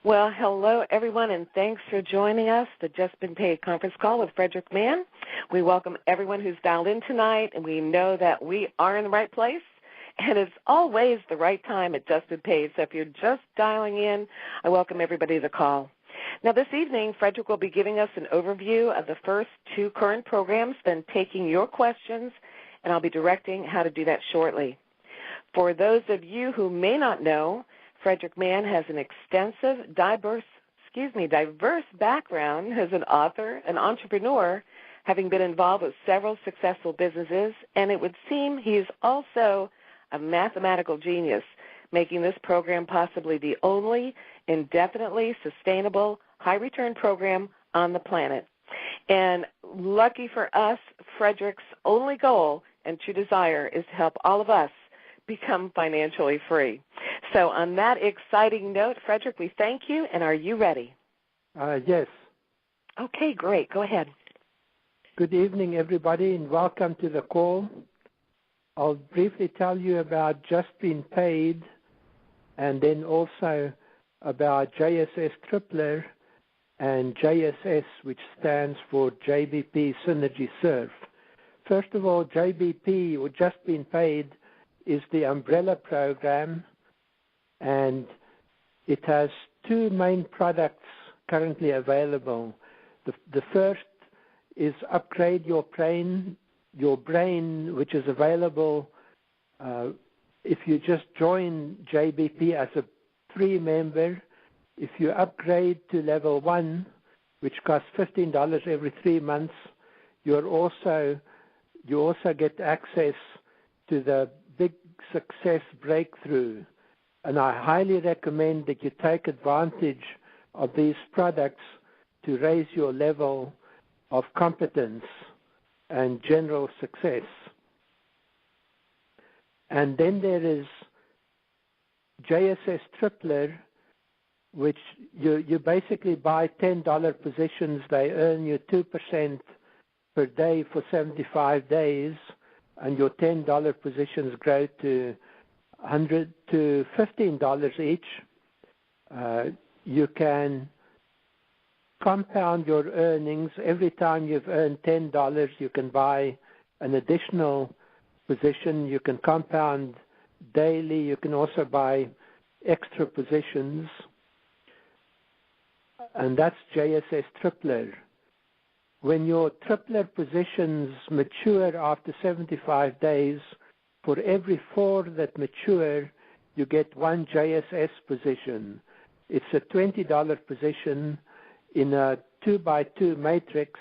Well, hello, everyone, and thanks for joining us, the Just Been Paid conference call with Frederick Mann. We welcome everyone who's dialed in tonight, and we know that we are in the right place, and it's always the right time at Just Been Paid. So if you're just dialing in, I welcome everybody to the call. Now, this evening, Frederick will be giving us an overview of the first two current programs, then taking your questions, and I'll be directing how to do that shortly. For those of you who may not know, Frederick Mann has an extensive, diverse background as an author, an entrepreneur, having been involved with several successful businesses, and it would seem he is also a mathematical genius, making this program possibly the only indefinitely sustainable high-return program on the planet. And lucky for us, Frederick's only goal and true desire is to help all of us become financially free. So on that exciting note, Frederick, we thank you, and are you ready? Yes. Okay, great. Go ahead. Good evening, everybody, and welcome to the call. I'll briefly tell you about JustBeenPaid and then also about JSS Tripler and JSS, which stands for JBP Synergy Surf. First of all, JBP, or JustBeenPaid, is the umbrella program, and it has two main products currently available. The first is Upgrade Your Brain, which is available if you just join JBP as a free member. If you upgrade to level 1, which costs $15 every 3 months, you also get access to the Big Success Breakthrough. And I highly recommend that you take advantage of these products to raise your level of competence and general success. And then there is JSS Tripler, which you basically buy $10 positions. They earn you 2% per day for 75 days, and your $10 positions grow to $100 to $15 each. You can compound your earnings. Every time you've earned $10, you can buy an additional position. You can compound daily. You can also buy extra positions. And that's JSS Tripler. When your Tripler positions mature after 75 days, for every 4 that mature, you get 1 JSS position. It's a $20 position in a 2x2 matrix,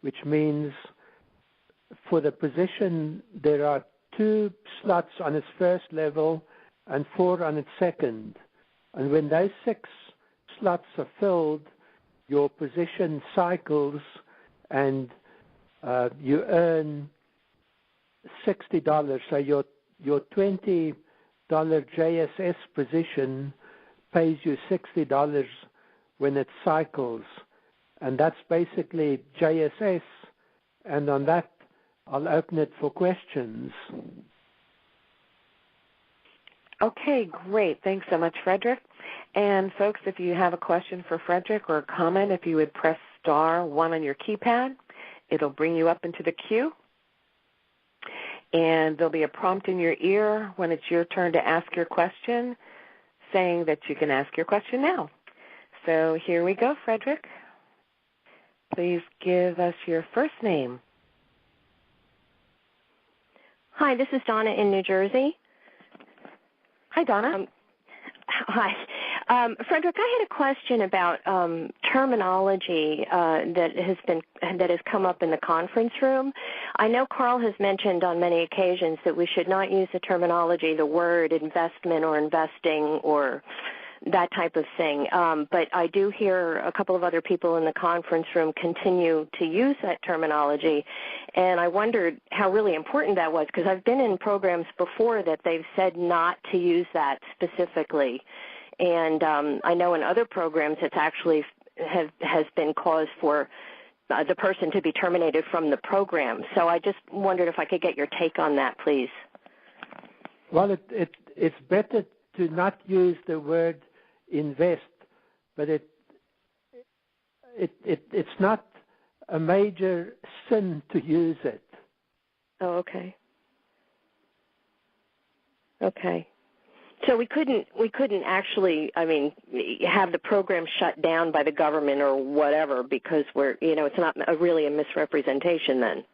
which means for the position there are 2 slots on its first level and 4 on its second. And when those 6 slots are filled, your position cycles and you earn $60. So your $20 JSS position pays you $60 when it cycles. And that's basically JSS. And on that, I'll open it for questions. Okay, great. Thanks so much, Frederick. And folks, if you have a question for Frederick or a comment, if you would press *1 on your keypad, it'll bring you up into the queue. And there'll be a prompt in your ear when it's your turn to ask your question, saying that you can ask your question now. So here we go, Frederick. Please give us your first name. Hi, this is Donna in New Jersey. Hi, Donna. Hi. Frederick, I had a question about terminology that has come up in the conference room. I know Carl has mentioned on many occasions that we should not use the terminology, the word investment or investing or that type of thing. But I do hear a couple of other people in the conference room continue to use that terminology, and I wondered how really important that was, because I've been in programs before that they've said not to use that specifically. And I know in other programs it's actually has been cause for the person to be terminated from the program. So I just wondered if I could get your take on that, please. Well, it's better to not use the word invest but it's not a major sin to use it. Oh, okay. Okay. So we couldn't actually, have the program shut down by the government or whatever because it's not really a misrepresentation then.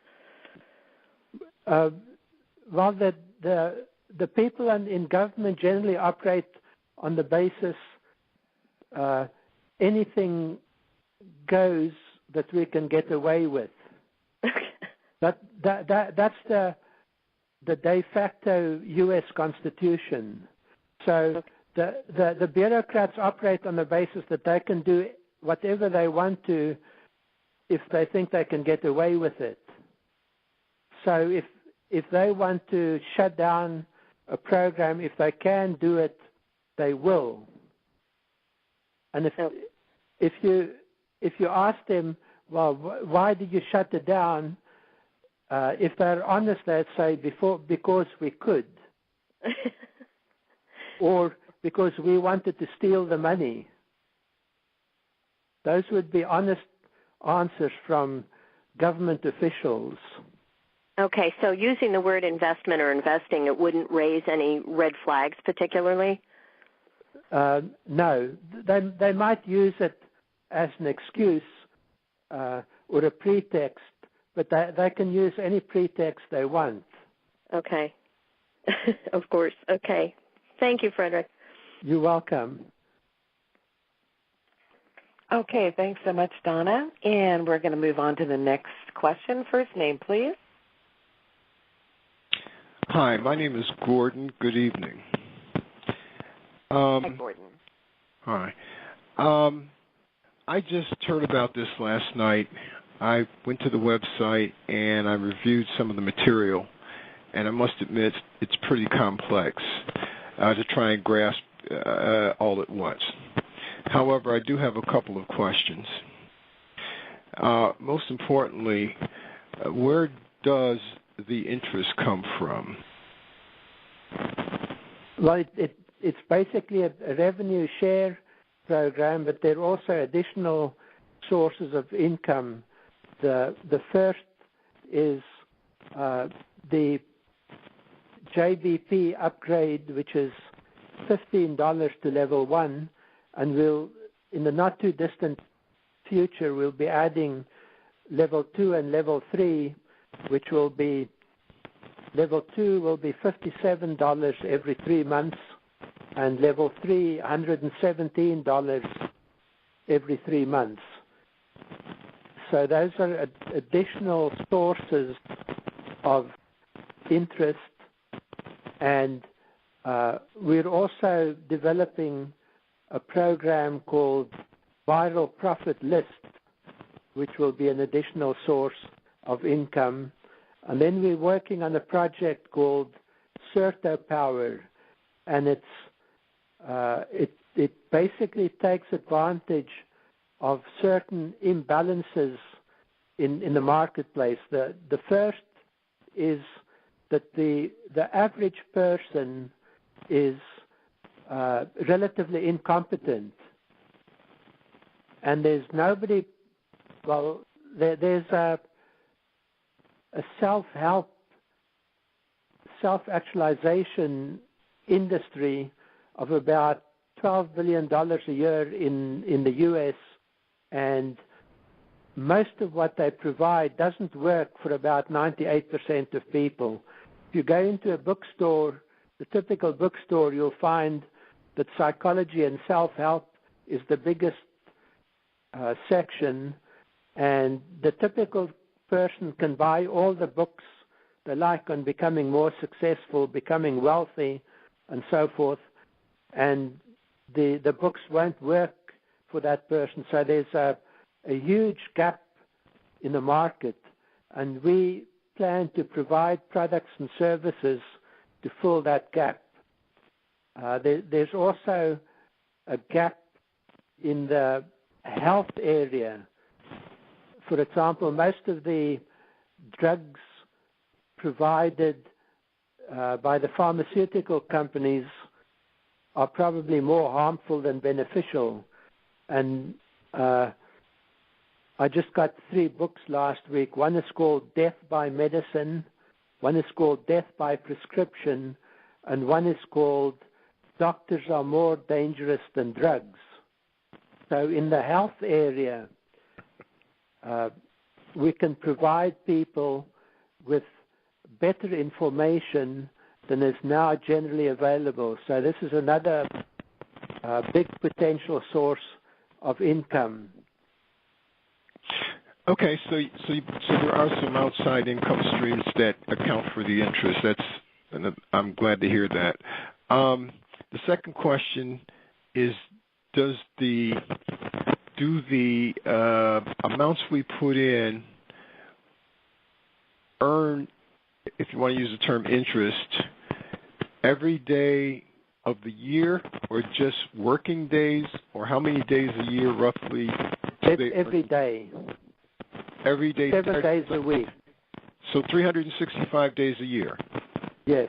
Well, the people in government generally operate on the basis anything goes that we can get away with. That's the de facto U.S. Constitution. So the bureaucrats operate on the basis that they can do whatever they want to if they think they can get away with it. So if they want to shut down a program, if they can do it, they will. And if you ask them, well, why did you shut it down? If they're honest, they'd say because we could. Or because we wanted to steal the money. Those would be honest answers from government officials. Okay, so using the word investment or investing, it wouldn't raise any red flags particularly? No. They might use it as an excuse or a pretext, but they can use any pretext they want. Okay. Of course. Okay. Thank you, Frederick. You're welcome. Okay, thanks so much, Donna. And we're going to move on to the next question. First name, please. Hi, my name is Gordon. Good evening. Hi, Gordon. Hi. I just heard about this last night. I went to the website and I reviewed some of the material, and I must admit it's pretty complex to try and grasp all at once. However, I do have a couple of questions. Most importantly, where does the interest come from? Well, it's basically a revenue share program, but there are also additional sources of income. The first is the JBP upgrade, which is $15 to level 1, and we'll, in the not too distant future, we'll be adding level 2 and level 3, which will be, level 2 will be $57 every 3 months, and level 3, $117 every 3 months. So those are additional sources of interest, and we're also developing a program called Viral Profit List, which will be an additional source of income. And then we're working on a project called Certo Power, and it basically takes advantage of certain imbalances in the marketplace. The first is that the average person is relatively incompetent, and there's nobody. Well, there's a self-help, self-actualization industry of about $12 billion a year in the U.S., and most of what they provide doesn't work for about 98% of people. If you go into a bookstore, the typical bookstore, you'll find that psychology and self-help is the biggest section, and the typical person can buy all the books they like on becoming more successful, becoming wealthy, and so forth, and the books won't work for that person. So there's a huge gap in the market, and we plan to provide products and services to fill that gap. There's also a gap in the health area. For example, most of the drugs provided by the pharmaceutical companies are probably more harmful than beneficial. And I just got 3 books last week. One is called Death by Medicine, one is called Death by Prescription, and one is called Doctors Are More Dangerous Than Drugs. So in the health area, we can provide people with better information than is now generally available. So this is another big potential source of income. Okay, so there are some outside income streams that account for the interest. I'm glad to hear that. The second question is, do the amounts we put in earn, if you want to use the term interest, every day of the year, or just working days, or how many days a year roughly? Every day. Every day. 7 days a week. So 365 days a year. Yes.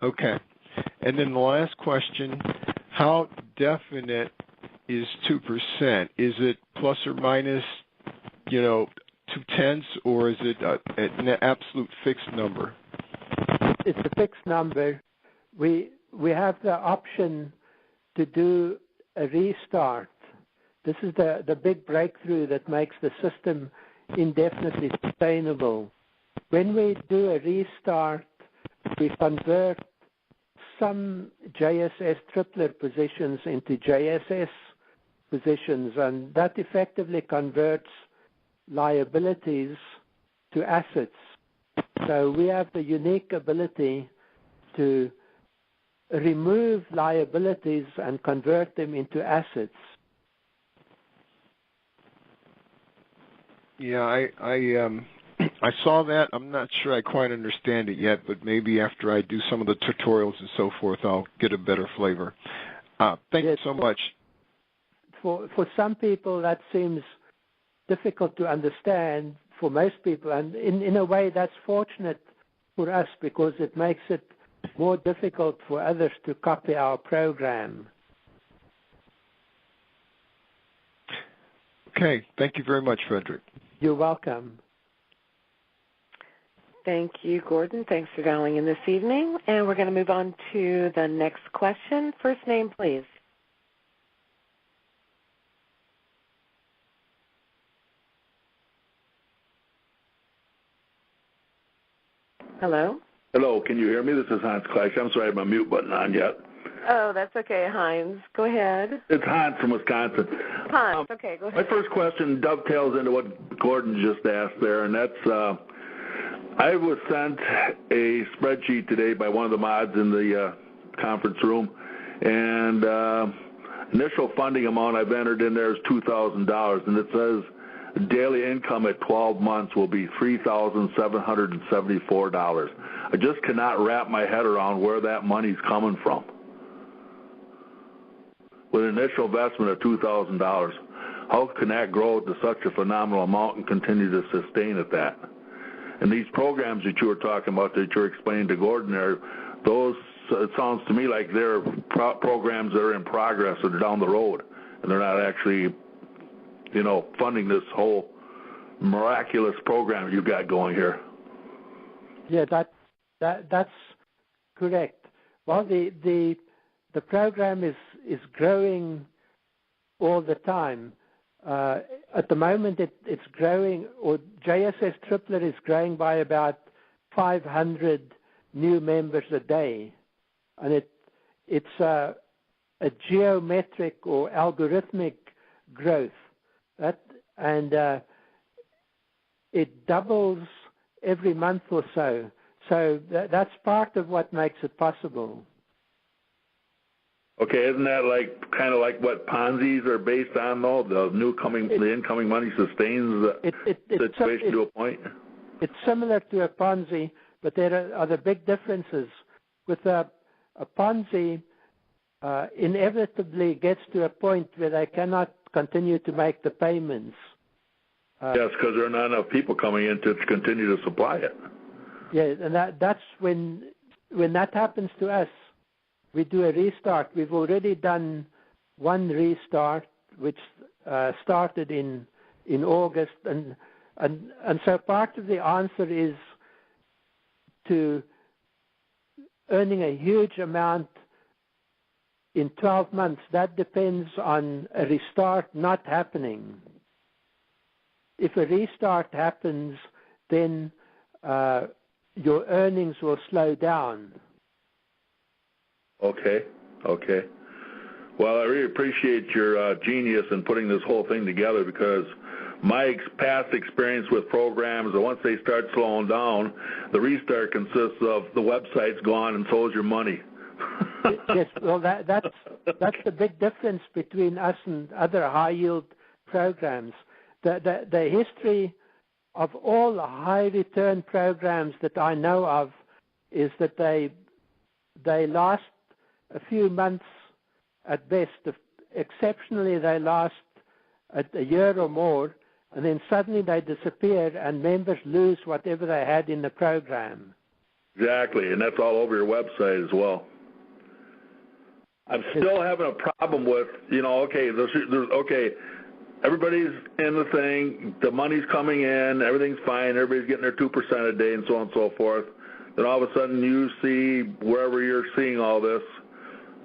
Okay. And then the last question, how definite is 2%? Is it plus or minus, 0.2, or is it an absolute fixed number? It's a fixed number. We have the option to do a restart. This is the big breakthrough that makes the system indefinitely sustainable. When we do a restart, we convert some JSS triplet positions into JSS positions, and that effectively converts liabilities to assets. So we have the unique ability to remove liabilities and convert them into assets. Yeah, I saw that. I'm not sure I quite understand it yet, but maybe after I do some of the tutorials and so forth, I'll get a better flavor. Thank you so much. For some people, that seems difficult to understand. For most people, and in a way, that's fortunate for us because it makes it more difficult for others to copy our program. Okay. Thank you very much, Frederick. You're welcome. Thank you, Gordon. Thanks for dialing in this evening. And we're going to move on to the next question. First name, please. Hello? Hello, can you hear me? This is Hans Kleich. I'm sorry I have my mute button on yet. Oh, that's okay, Heinz. Go ahead. It's Hans from Wisconsin. Hans, okay, go ahead. My first question dovetails into what Gordon just asked there, and that's I was sent a spreadsheet today by one of the mods in the conference room, and initial funding amount I've entered in there is $2,000, and it says daily income at 12 months will be $3,774. I just cannot wrap my head around where that money's coming from. With an initial investment of $2,000, how can that grow to such a phenomenal amount and continue to sustain at that? And these programs that you were talking about, that you're explaining to Gordon there, those, it sounds to me like they're programs that are in progress or they're down the road, and they're not actually, funding this whole miraculous program you've got going here. Yeah, that's correct. Well, the program is growing all the time. At the moment, it's growing, or JSS Triplet is growing by about 500 new members a day, and it's a geometric or algorithmic growth. It doubles every month or so. So that's part of what makes it possible. Okay, isn't that kind of like what Ponzi's are based on, though? The incoming money sustains the situation to a point? It's similar to a Ponzi, but there are the big differences. With a Ponzi, inevitably gets to a point where they cannot continue to make the payments. Yes, because there are not enough people coming in to continue to supply it. Yeah, and that's when that happens to us. We do a restart. We've already done one restart which started in August, and so part of the answer is to earning a huge amount in 12 months. That depends on a restart not happening. If a restart happens, then your earnings will slow down. Okay. Well, I really appreciate your genius in putting this whole thing together, because my past experience with programs, that once they start slowing down, the restart consists of the website's gone and so is your money. Yes, well, that's the big difference between us and other high-yield programs. The history of all the high-return programs that I know of is that they last a few months at best. Exceptionally, they last a year or more, and then suddenly they disappear, and members lose whatever they had in the program. Exactly, and that's all over your website as well. I'm still having a problem with, okay, everybody's in the thing, the money's coming in, everything's fine, everybody's getting their 2% a day and so on and so forth. Then all of a sudden you see, wherever you're seeing all this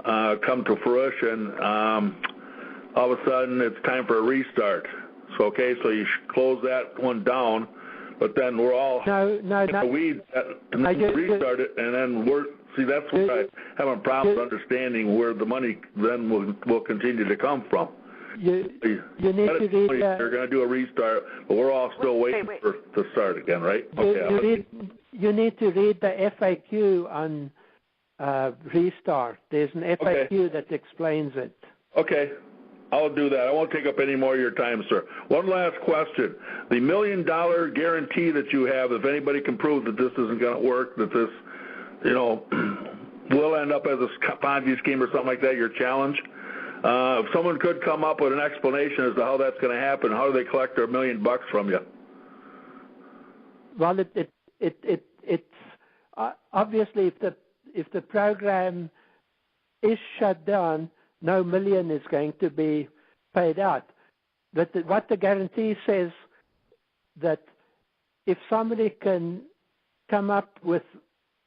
come to fruition, all of a sudden it's time for a restart. So you close that one down, but then we're all in the weeds, and then restart it, and then that's what I have a problem understanding where the money then will continue to come from. You need to read You're going to do a restart, but we're all still waiting to start again, right? You need to read the FAQ on restart. There's an FAQ that explains it. Okay. I'll do that. I won't take up any more of your time, sir. One last question. The $1 million guarantee that you have, if anybody can prove that this isn't going to work, that this, will end up as a Ponzi scheme or something like that, your challenge, if someone could come up with an explanation as to how that's going to happen, how do they collect their $1 million from you? Well, it's obviously if the program is shut down, no million is going to be paid out. But what the guarantee says, that if somebody can come up with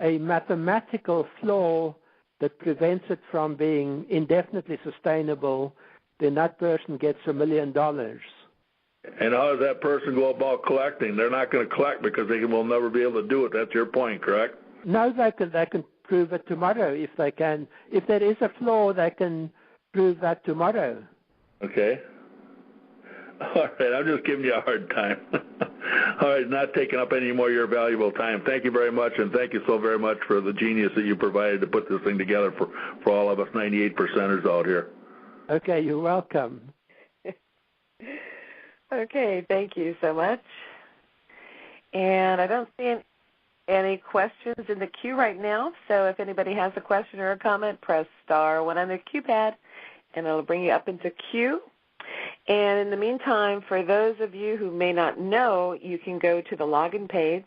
a mathematical flaw that prevents it from being indefinitely sustainable, then that person gets $1 million. And how does that person go about collecting? They're not going to collect because they will never be able to do it. That's your point, correct? No, they can prove it tomorrow if they can. If there is a flaw, they can prove that tomorrow. Okay. All right, I'm just giving you a hard time. All right, not taking up any more of your valuable time. Thank you very much, and thank you so very much for the genius that you provided to put this thing together for all of us 98%ers out here. Okay, you're welcome. Okay, thank you so much. And I don't see any questions in the queue right now, so if anybody has a question or a comment, press *1 on the keypad, and it'll bring you up into queue. And in the meantime, for those of you who may not know, you can go to the login page,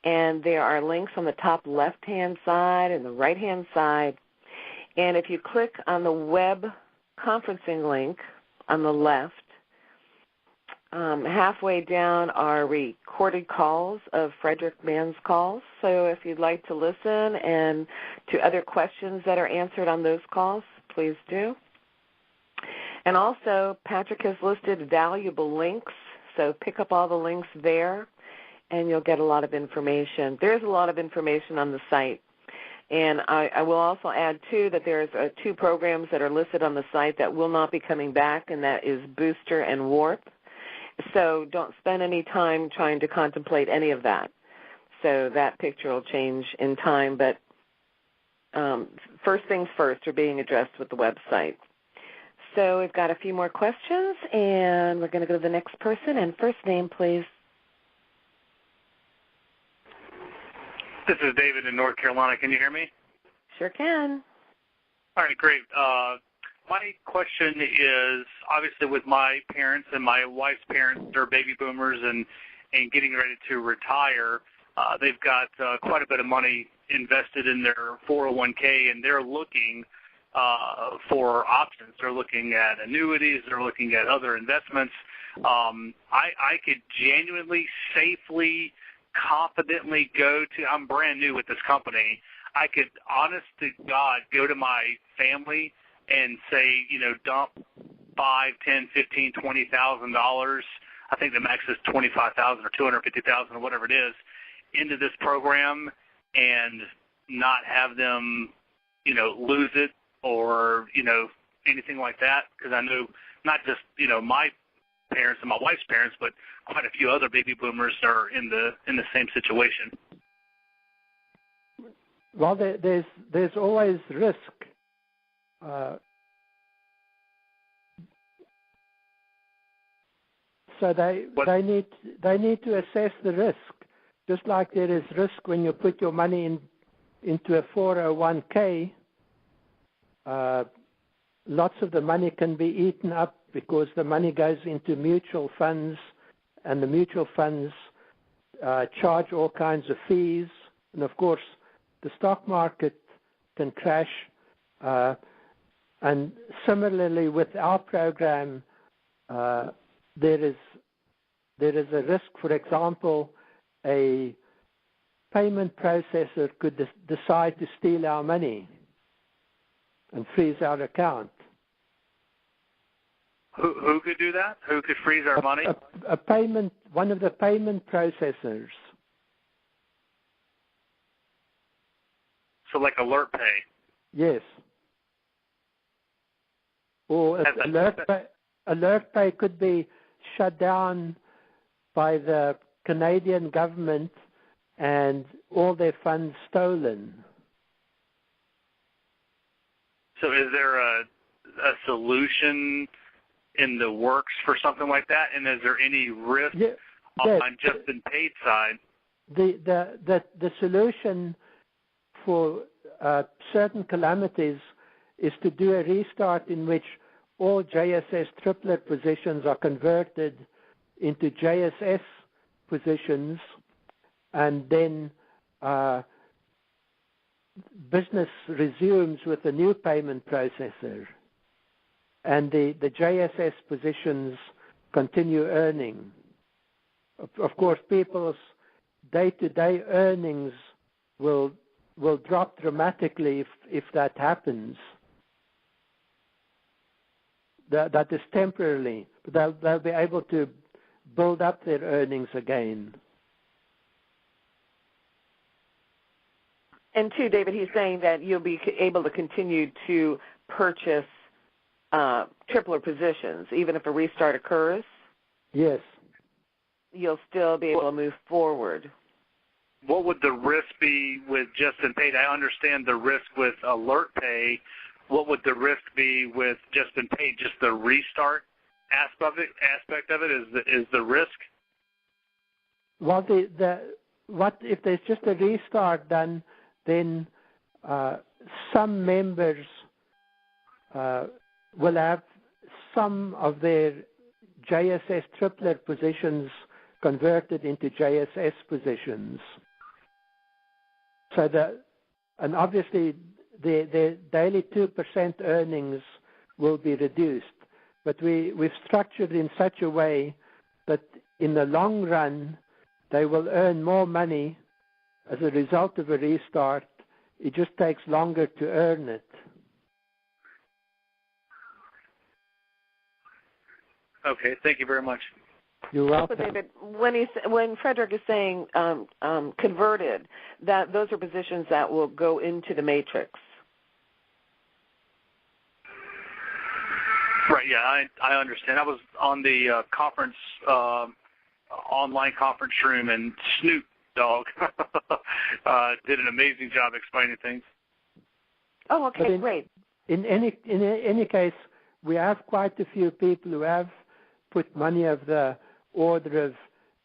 and there are links on the top left-hand side and the right-hand side. And if you click on the web conferencing link on the left, halfway down are recorded calls of Frederick Mann's calls. So if you'd like to listen and to other questions that are answered on those calls, please do. And also, Patrick has listed valuable links, so pick up all the links there, and you'll get a lot of information. There's a lot of information on the site. And I will also add, too, that there's 2 programs that are listed on the site that will not be coming back, and that is Booster and Warp. So don't spend any time trying to contemplate any of that. So that picture will change in time, but first things first are being addressed with the website. So we've got a few more questions, and we're going to go to the next person. And first name, please. This is David in North Carolina. Can you hear me? Sure can. All right, great. My question is, obviously with my parents and my wife's parents, they're baby boomers and getting ready to retire. They've got quite a bit of money invested in their 401k, and they're looking for options. They're looking at annuities. They're looking at other investments. I could genuinely, safely, confidently go to, I'm brand new with this company, I could, honest to God, go to my family and say, dump $5, $10, $15, $20,000. I think the max is $25,000 or $250,000 or whatever it is into this program and not have them, lose it or, anything like that. Because I know not just, my parents and my wife's parents, but quite a few other baby boomers are in the same situation. Well, there's always risk. So they need to assess the risk, just like there is risk when you put your money into a 401k. Lots of the money can be eaten up because the money goes into mutual funds, and the mutual funds charge all kinds of fees. And of course, the stock market can crash. And similarly, with our program, there is a risk. For example, a payment processor could decide to steal our money and freeze our account. Who could do that? Who could freeze our money? One of the payment processors. So like Alert Pay? Yes. Or Alert Pay could be shut down by the Canadian government and all their funds stolen. So is there a solution in the works for something like that? And is there any risk on JustBeenPaid side? The solution for certain calamities is to do a restart in which all JSS triplet positions are converted into JSS positions, and then business resumes with a new payment processor, and the JSS positions continue earning. Of course, people's day-to-day earnings will drop dramatically if that happens. That is temporarily, but they'll be able to build up their earnings again. And too, David, he's saying that you'll be able to continue to purchase tripler positions, even if a restart occurs? Yes. You'll still be able to move forward. What would the risk be with JustBeenPaid? I understand the risk with Alert Pay. What would the risk be with JustBeenPaid? Just the restart aspect of it is the risk? Well, what if there's just a restart done? Then some members will have some of their JSS triplet positions converted into JSS positions. And obviously their daily 2% earnings will be reduced. But we've structured in such a way that in the long run they will earn more money as a result of a restart. It just takes longer to earn it. Okay, thank you very much. You're welcome. So, David, when Frederick is saying converted, that those are positions that will go into the matrix. Right. Yeah, I understand. I was on the conference, online conference room, and Snoop Dogg did an amazing job explaining things. Oh, okay, great. In any case, we have quite a few people who have put money of the order of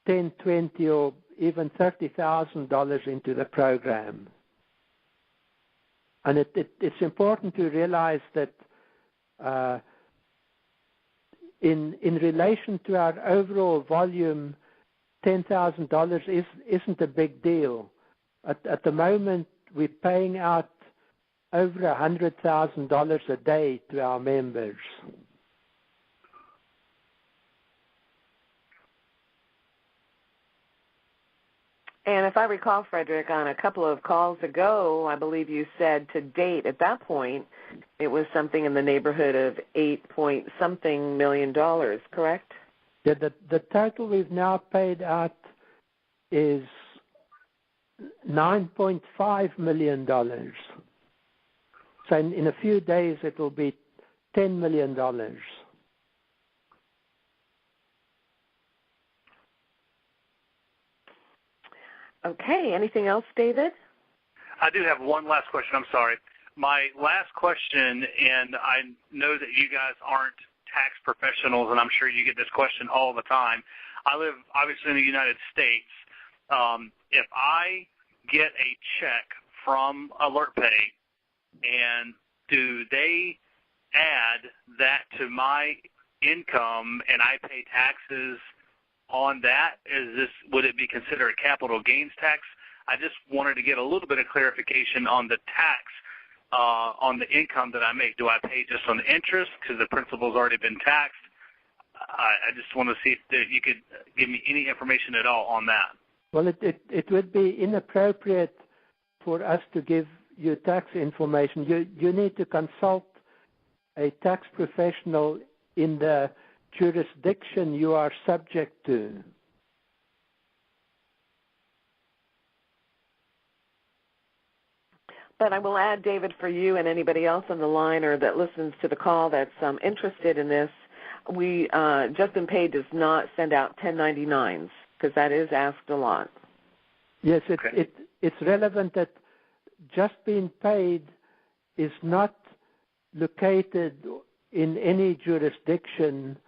$10, $20, or even $30,000 into the program. And it's important to realize that in relation to our overall volume, $10,000 isn't a big deal. At the moment, we're paying out over $100,000 a day to our members. And if I recall, Frederick, on a couple of calls ago, I believe you said to date at that point it was something in the neighborhood of $8-point-something million, correct? Yeah, the total we've now paid out is $9.5 million. So in a few days it will be $10 million. Okay. Anything else, David? I do have one last question. I'm sorry. My last question, and I know that you guys aren't tax professionals, and I'm sure you get this question all the time. I live, obviously, in the United States. If I get a check from AlertPay, and do they add that to my income and I pay taxes on that? Would it be considered a capital gains tax? I just wanted to get a little bit of clarification on the tax on the income that I make. Do I pay just on the interest because the principal's already been taxed? I just want to see if you could give me any information at all on that. Well, it would be inappropriate for us to give you tax information. You need to consult a tax professional in the jurisdiction you are subject to. But I will add, David, for you and anybody else on the line or that listens to the call that's interested in this, JustBeenPaid does not send out 1099s because that is asked a lot. Yes, Okay. It's relevant that JustBeenPaid is not located in any jurisdiction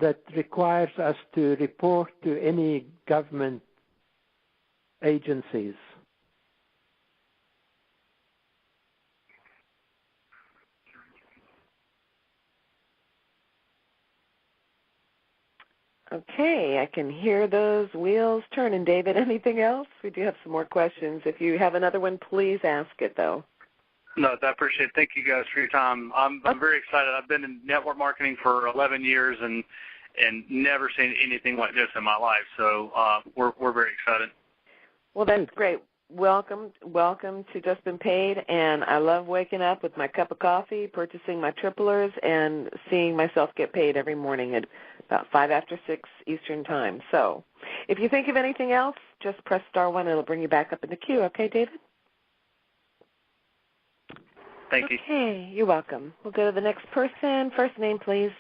that requires us to report to any government agencies. Okay, I can hear those wheels turning, David. Anything else? We do have some more questions. If you have another one, please ask it, though. No, I appreciate it. Thank you guys for your time. I'm very excited. I've been in network marketing for 11 years and never seen anything like this in my life. So we're very excited. Well, that's great. Welcome to JustBeenPaid, and I love waking up with my cup of coffee, purchasing my triplers, and seeing myself get paid every morning at about 5 after 6 Eastern Time. So if you think of anything else, just press *1. It'll bring you back up in the queue. Okay, David? Thank you. Okay, you're welcome. We'll go to the next person. First name, please.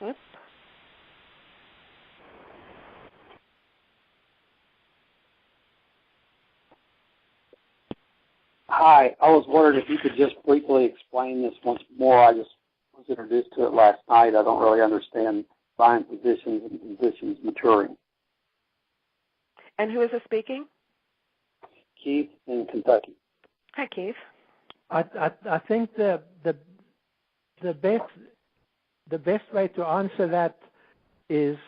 Oops. Hi, I was wondering if you could just briefly explain this once more. I just was introduced to it last night. I don't really understand buying positions and positions maturing. And who is this speaking? Keith in Kentucky. Hi, Keith. I think the best way to answer that is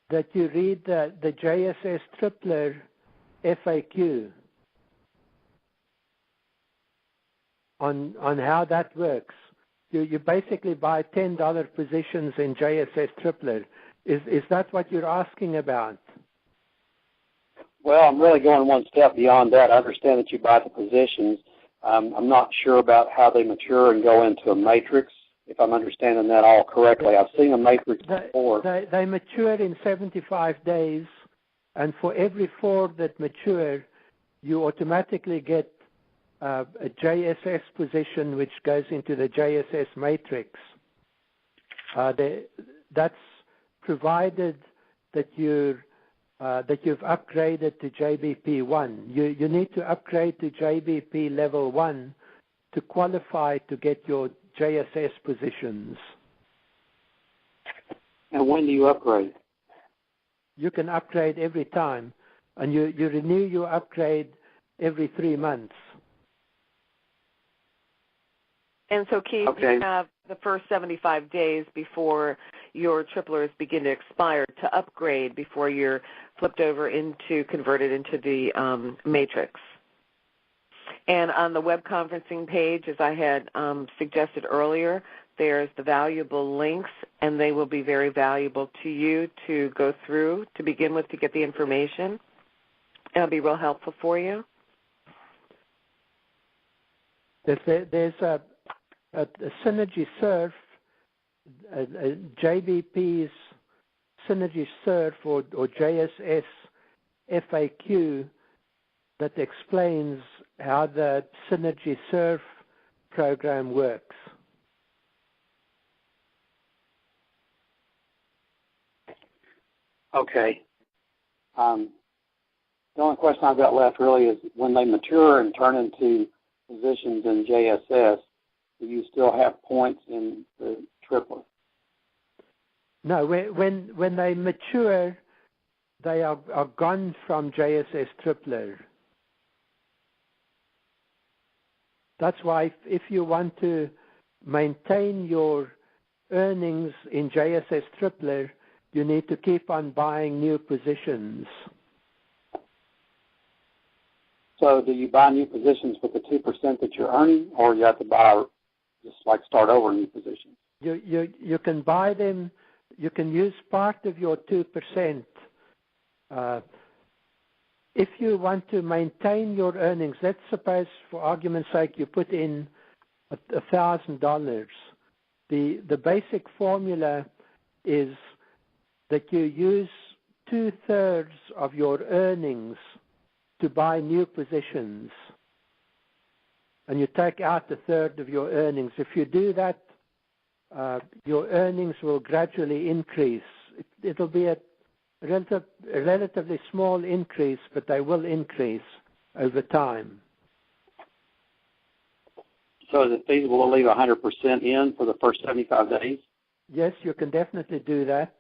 that you read the JSS Tripler FAQ on how that works. You basically buy $10 positions in JSS Tripler. Is that what you're asking about? Well, I'm really going one step beyond that. I understand that you buy the positions. I'm not sure about how they mature and go into a matrix, if I'm understanding that all correctly. I've seen a matrix before. They mature in 75 days, and for every 4 that mature, you automatically get a JSS position which goes into the JSS matrix. That's provided that you've upgraded to JBP1. You need to upgrade to JBP level 1 to qualify to get your JSS positions. And when do you upgrade? You can upgrade every time, and you renew your upgrade every 3 months. And so, Keith, okay. You have the first 75 days before your triplers begin to expire to upgrade before you're converted into the matrix. And on the web conferencing page, as I had suggested earlier, there's the valuable links, and they will be very valuable to you to go through to begin with to get the information. It'll be real helpful for you. There's a Synergy Surf, JBP's Synergy Surf or JSS FAQ that explains how the Synergy Surf program works. Okay. The only question I've got left really is when they mature and turn into positions in JSS, do you still have points in the tripler? No, when they mature, they are gone from JSS tripler. That's why if you want to maintain your earnings in JSS tripler, you need to keep on buying new positions. So do you buy new positions with the 2% that you're earning, or you have to buy, just like start over new positions? You can buy them. You can use part of your 2%. If you want to maintain your earnings, let's suppose, for argument's sake, you put in $1,000. The basic formula is that you use 2/3 of your earnings to buy new positions, and you take out 1/3 of your earnings. If you do that, your earnings will gradually increase. It'll be a relatively small increase, but they will increase over time. So is it feasible to leave 100% in for the first 75 days? Yes, you can definitely do that.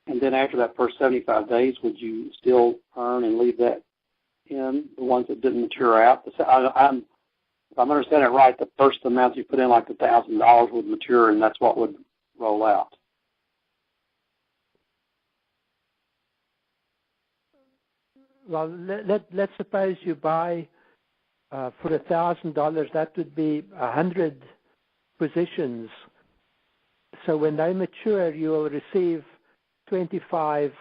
And then after that first 75 days, would you still earn and leave that in, the ones that didn't mature out? If I'm understanding it right, the first amount you put in, like the $1,000, would mature, and that's what would roll out. Well, let's suppose you buy for $1,000. That would be 100 positions. So when they mature, you will receive 25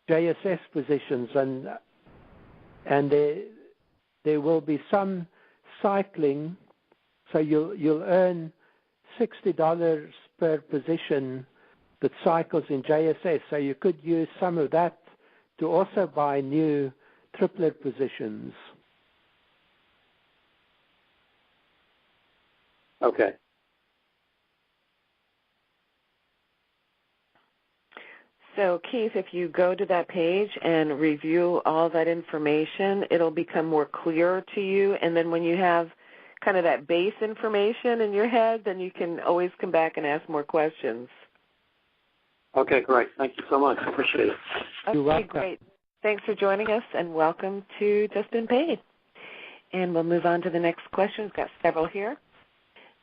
JSS positions, and there will be some cycling. So you'll earn $60 per position that cycles in JSS. So you could use some of that to also buy new triplet positions. Okay. So, Keith, if you go to that page and review all that information, it'll become more clear to you. And then when you have kind of that base information in your head, then you can always come back and ask more questions. Okay, great. Thank you so much. I appreciate it. Okay, great. Thanks for joining us, and welcome to JustBeenPaid. And we'll move on to the next question. We've got several here.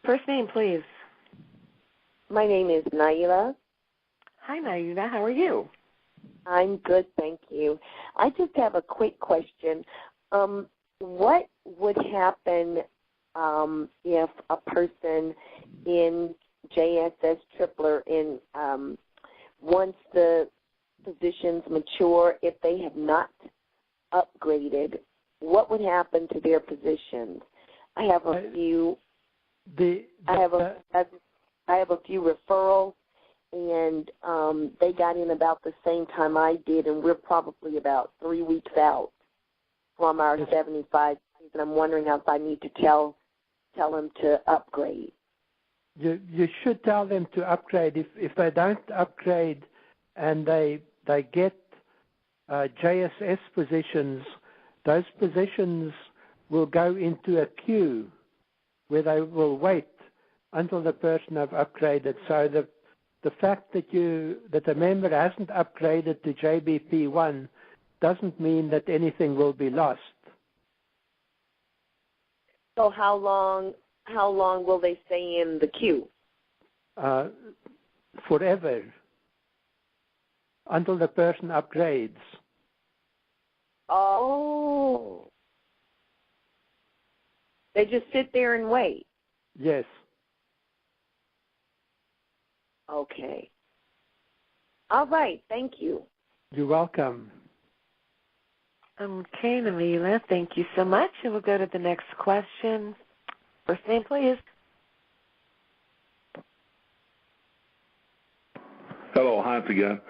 First name, please. My name is Naila. Hi, Naila. How are you? I'm good, thank you. I just have a quick question. What would happen if a person in JSS Tripler once the positions mature, if they have not upgraded, what would happen to their positions? I have a few. I have a few referrals, and they got in about the same time I did, and we're probably about 3 weeks out from our 75 days, and I'm wondering if I need to tell them to upgrade. You should tell them to upgrade. If they don't upgrade and they get JSS positions, those positions will go into a queue where they will wait until the person have upgraded. So the fact that a member hasn't upgraded to JBP1 doesn't mean that anything will be lost. So how long how long will they stay in the queue? Forever, until the person upgrades. Oh. They just sit there and wait? Yes. Okay. All right. Thank you. You're welcome. Okay, Namila, thank you so much. And we'll go to the next question. First name, please. Hello, Hans again.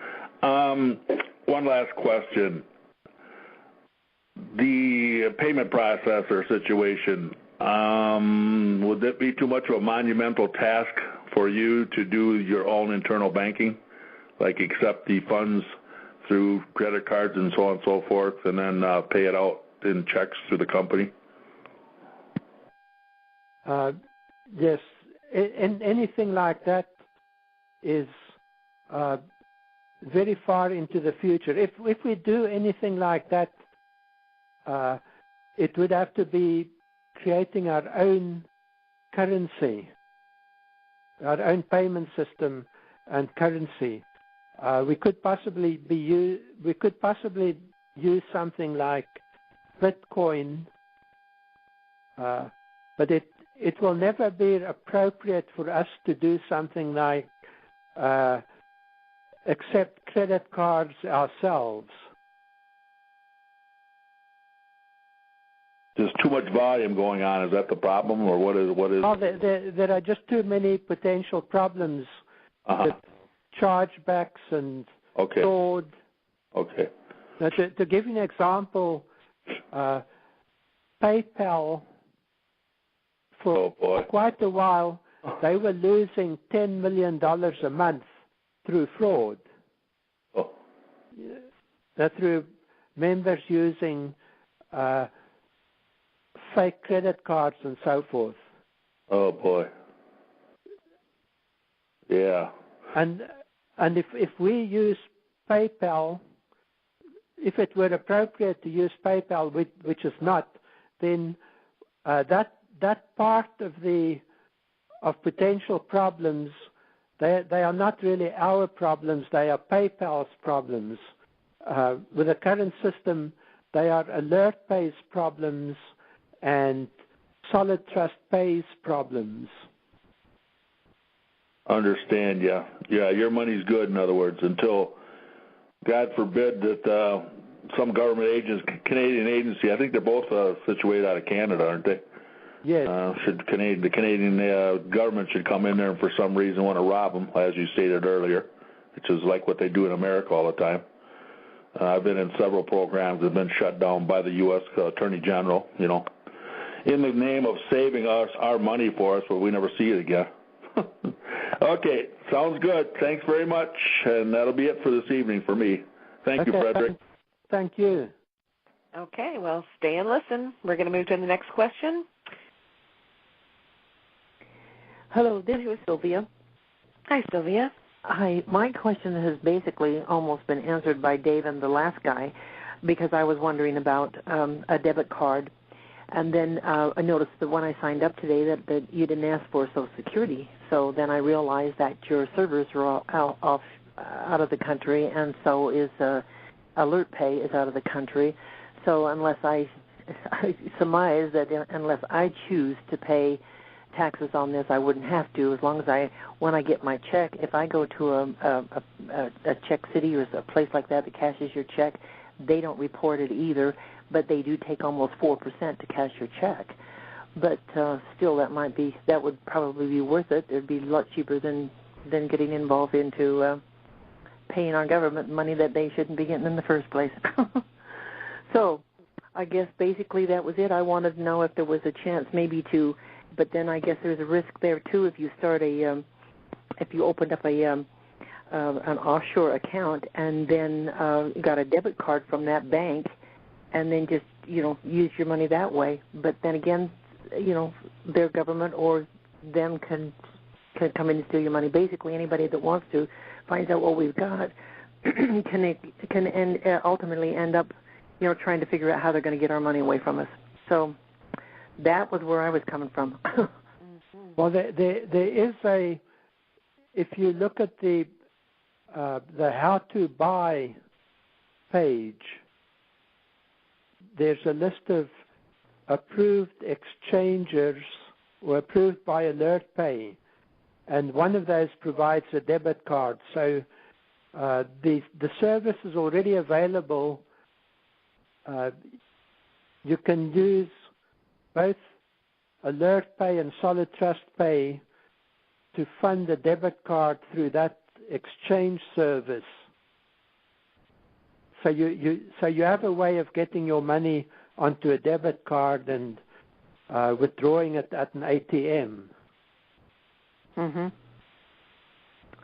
One last question. The payment processor situation, would that be too much of a monumental task for you to do your own internal banking, like accept the funds through credit cards and so on and so forth, and then pay it out in checks through the company? Yes. Anything like that is very far into the future. If we do anything like that, it would have to be creating our own currency, our own payment system and currency. We could possibly use something like Bitcoin, but it will never be appropriate for us to do something like accept credit cards ourselves. There's too much volume going on. Is that the problem, or what is? Oh, there are just too many potential problems. Uh-huh. Chargebacks and fraud. Okay. Now, to give you an example, PayPal, for quite a while, they were losing $10 million a month through fraud. Oh. That through members using fake credit cards and so forth. Oh boy. Yeah. And if we use PayPal, if it were appropriate to use PayPal, which is not, then that part of potential problems, they are not really our problems. They are PayPal's problems. With the current system, they are Alert Pay's problems and Solid Trust Pay's problems. Understand, yeah. Yeah, your money's good, in other words, until, God forbid, that some government Canadian agency, I think they're both situated out of Canada, aren't they? Yes. The Canadian government should come in there and for some reason want to rob them, as you stated earlier, which is like what they do in America all the time. I've been in several programs that have been shut down by the U.S. Attorney General, in the name of saving us our money for us, but we never see it again. Okay, sounds good. Thanks very much, and that'll be it for this evening for me. Thank you, Frederick. Thank you. Okay, well, stay and listen. We're going to move to the next question. Hello, this is Sylvia. Hi, Sylvia. Hi. My question has basically almost been answered by Dave and the last guy, because I was wondering about a debit card. And then I noticed that when I signed up today that you didn't ask for Social Security. So then I realized that your servers are out of the country, and so is Alert Pay is out of the country. So unless I surmise that unless I choose to pay taxes on this, I wouldn't have to. As long as when I get my check, if I go to a check city or a place like that cashes your check, they don't report it either. But they do take almost 4% to cash your check. But still, that would probably be worth it. It'd be a lot cheaper than getting involved into paying our government money that they shouldn't be getting in the first place. So I guess basically that was it. I wanted to know if there was a chance maybe but then I guess there's a risk there too if you start if you opened up an offshore account and then got a debit card from that bank, and then just, use your money that way. But then again, their government or them can come in and steal your money. Basically, anybody that wants to finds out what we've got can ultimately end up, trying to figure out how they're going to get our money away from us. So that was where I was coming from. Well, there is a. If you look at the how to buy page, there's a list of approved exchangers or approved by AlertPay, and one of those provides a debit card. So the service is already available. You can use both AlertPay and Solid Trust Pay to fund a debit card through that exchange service. So you have a way of getting your money onto a debit card and withdrawing it at an ATM. Mm-hmm.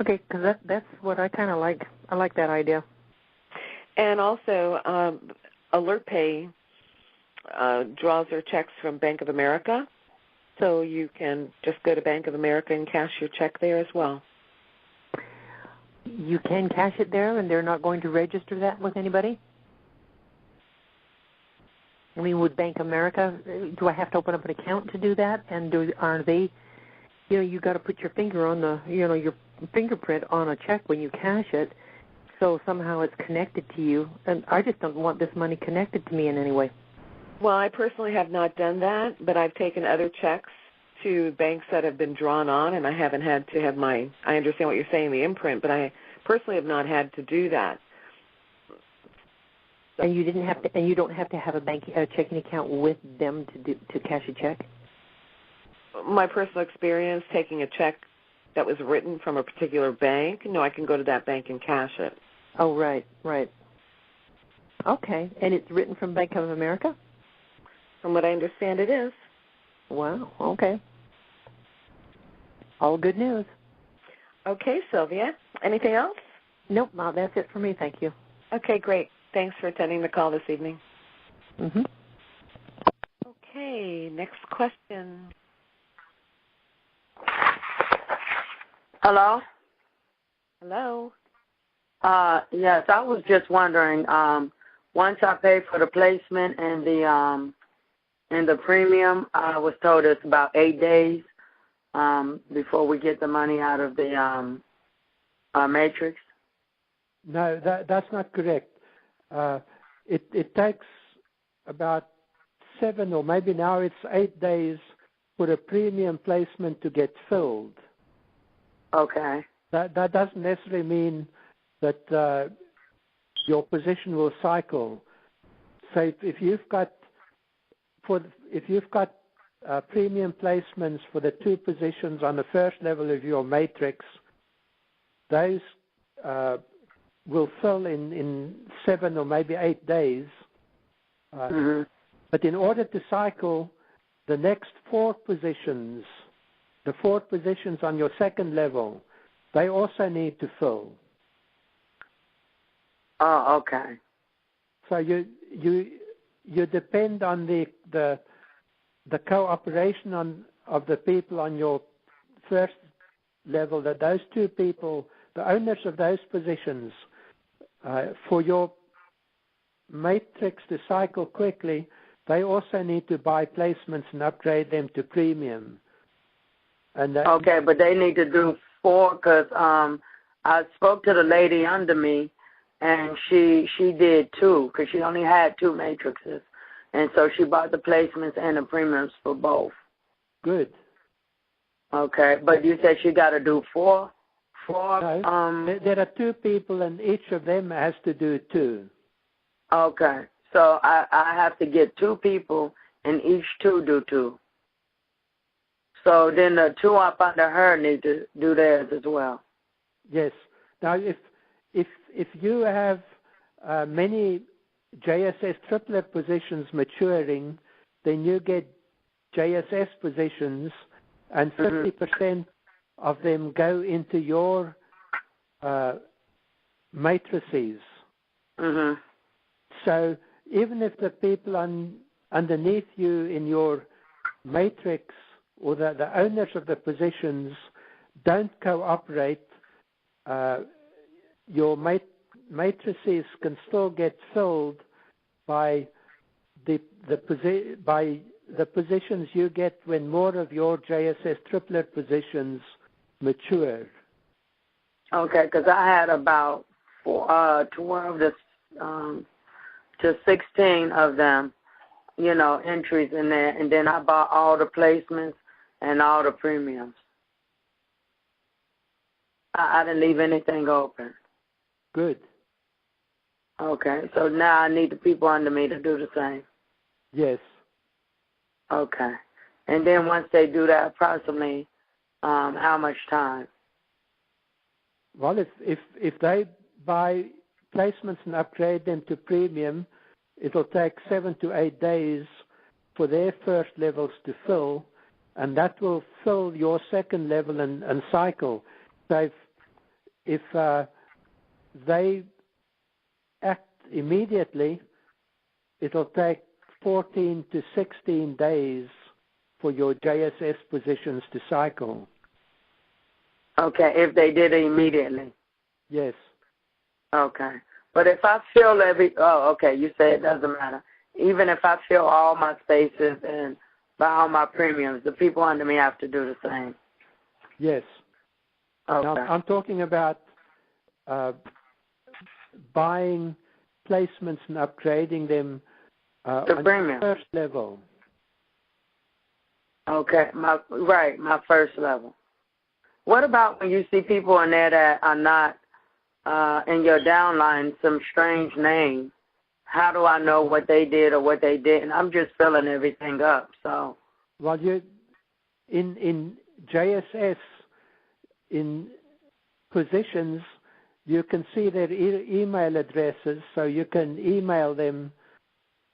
Okay, because that's what I kind of like. I like that idea. And also, AlertPay draws their checks from Bank of America, so you can just go to Bank of America and cash your check there as well. You can cash it there, and they're not going to register that with anybody? I mean, with Bank of America, do I have to open up an account to do that? And are they, you got to put your finger on your fingerprint on a check when you cash it, so somehow it's connected to you. And I just don't want this money connected to me in any way. Well, I personally have not done that, but I've taken other checks to banks that have been drawn on, and I haven't had to have I understand what you're saying, the imprint, but I personally have not had to do that. So. And you didn't have to, and you don't have to have a checking account with them to cash a check? My personal experience taking a check that was written from a particular bank, no, I can go to that bank and cash it. Oh, right. Okay, and it's written from Bank of America? From what I understand, it is. Wow, okay. All good news. Okay, Sylvia. Anything else? Nope, no, that's it for me, thank you. Okay, great. Thanks for attending the call this evening. Mm-hmm. Okay, next question. Hello? Hello? Yes, I was just wondering, once I paid for the placement and the premium, I was told it's about 8 days before we get the money out of the matrix. No, that's not correct. It takes about 7 or maybe now it's 8 days for a premium placement to get filled. Okay. That doesn't necessarily mean that your position will cycle. So if you've got premium placements for the 2 positions on the first level of your matrix, those will fill in 7 or maybe 8 days. Mm-hmm. But in order to cycle the next 4 positions, the 4 positions on your second level, they also need to fill. Oh, okay. So you depend on the cooperation of the people on your first level, that those 2 people, the owners of those positions, for your matrix to cycle quickly, they also need to buy placements and upgrade them to premium. And okay, but they need to do 4 because I spoke to the lady under me, and she did 2 because she only had 2 matrices. And so she bought the placements and the premiums for both. Good. Okay, but you said she got to do 4? No, there are 2 people, and each of them has to do 2. Okay, so I have to get 2 people, and each 2 do 2. So then the 2 up under her need to do theirs as well. Yes. Now, if you have many JSS triplet positions maturing, then you get JSS positions, and 50% of them go into your matrices. Mm-hmm. So even if the people underneath you in your matrix or the owners of the positions don't cooperate, your matrices can still get filled by the positions you get when more of your JSS triplet positions mature. Okay, because I had about 12 to 16 of them, entries in there, and then I bought all the placements and all the premiums. I didn't leave anything open. Good. Okay, so now I need the people under me to do the same. Yes. Okay. And then once they do that, approximately how much time? Well, if they buy placements and upgrade them to premium, it'll take 7 to 8 days for their first levels to fill, and that will fill your second level and cycle. So if they act immediately, it'll take 14 to 16 days for your JSS positions to cycle. Okay, if they did it immediately. Yes. Okay. But if I fill okay, you say it doesn't matter. Even if I fill all my spaces and buy all my premiums, the people under me have to do the same. Yes. Okay. Now, I'm talking about buying placements and upgrading them on the first level. Okay, my first level. What about when you see people in there that are not in your downline, some strange name? How do I know what they did or what they didn't? I'm just filling everything up. So, well, you in JSS in positions, you can see their email addresses, so you can email them